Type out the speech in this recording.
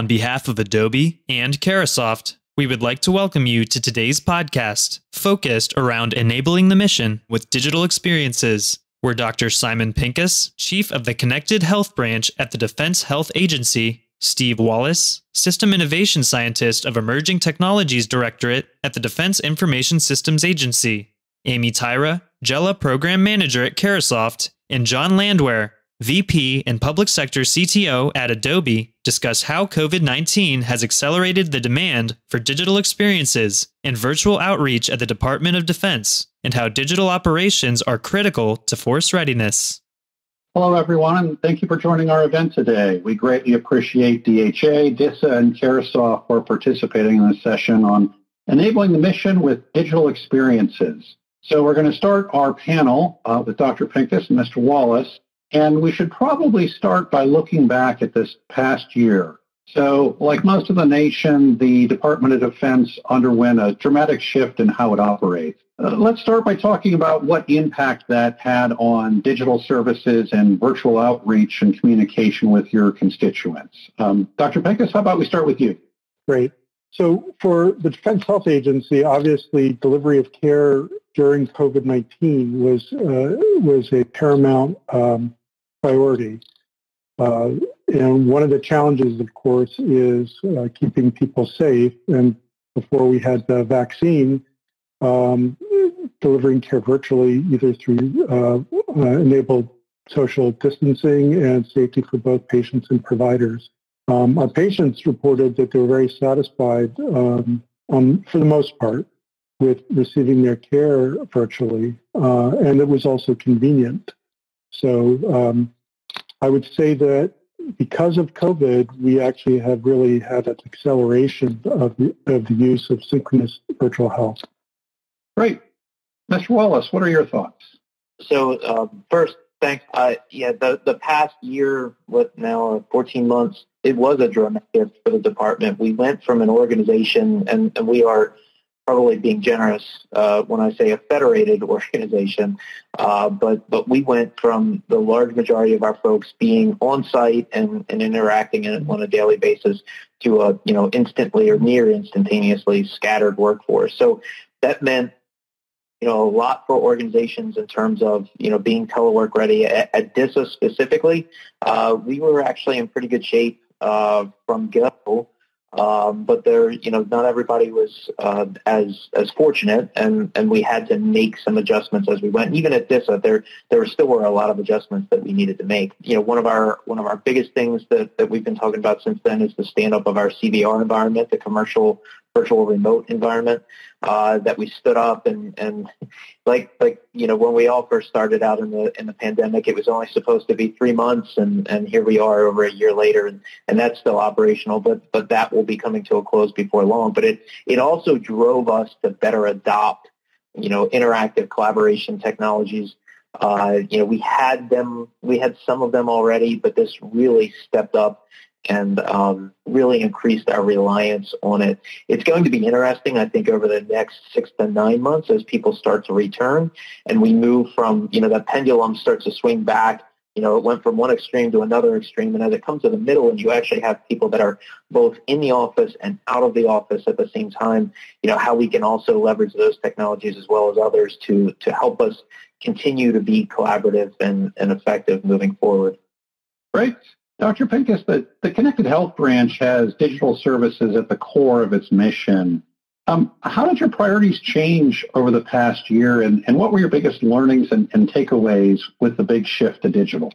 On behalf of Adobe and Carahsoft, we would like to welcome you to today's podcast, focused around enabling the mission with digital experiences. We're Dr. Simon Pincus, Chief of the Connected Health Branch at the Defense Health Agency, Steve Wallace, System Innovation Scientist of Emerging Technologies Directorate at the Defense Information Systems Agency, Amy Tyra, Jella Program Manager at Carahsoft, and John Landwehr, VP and Public Sector CTO at Adobe, discuss how COVID-19 has accelerated the demand for digital experiences and virtual outreach at the Department of Defense, and how digital operations are critical to force readiness. Hello, everyone, and thank you for joining our event today. We greatly appreciate DHA, DISA, and Carahsoft for participating in this session on enabling the mission with digital experiences. So we're going to start our panel with Dr. Pincus and Mr. Wallace. And we should probably start by looking back at this past year. So, like most of the nation, the Department of Defense underwent a dramatic shift in how it operates. Let's start by talking about what impact that had on digital services and virtual outreach and communication with your constituents. Dr. Pincus, how about we start with you? Great. So for the Defense Health Agency, obviously delivery of care during COVID-19 was a paramount priority. And one of the challenges, of course, is keeping people safe. And before we had the vaccine, delivering care virtually, either through enabled social distancing and safety for both patients and providers. Our patients reported that they were very satisfied, for the most part, with receiving their care virtually, and it was also convenient. So I would say that because of COVID, we actually have really had an acceleration of the use of synchronous virtual health. Great. Mr. Wallace, what are your thoughts? So first, thanks. The past year, what now, 14 months, it was a dramatic shift for the department. We went from an organization, and we are probably being generous when I say a federated organization, but we went from the large majority of our folks being on site and interacting on a daily basis to a instantly or near instantaneously scattered workforce. So that meant a lot for organizations in terms of being telework ready. At DISA specifically, we were actually in pretty good shape from go. But there, not everybody was as fortunate, and we had to make some adjustments as we went. Even at DISA, there still were a lot of adjustments that we needed to make. One of our biggest things that we've been talking about since then is the stand up of our CVR environment, the commercial virtual remote environment that we stood up, and like when we all first started out in the pandemic, it was only supposed to be 3 months, and here we are over a year later, and that's still operational, but that will be coming to a close before long. But it also drove us to better adopt interactive collaboration technologies. We had some of them already, but this really stepped up and really increased our reliance on it. It's going to be interesting, I think, over the next 6 to 9 months as people start to return and we move from, that pendulum starts to swing back. It went from one extreme to another extreme, and as it comes to the middle and you actually have people that are both in the office and out of the office at the same time, how we can also leverage those technologies as well as others to help us continue to be collaborative and effective moving forward. Great. Dr. Pincus, the Connected Health Branch has digital services at the core of its mission. How did your priorities change over the past year, and what were your biggest learnings and takeaways with the big shift to digital?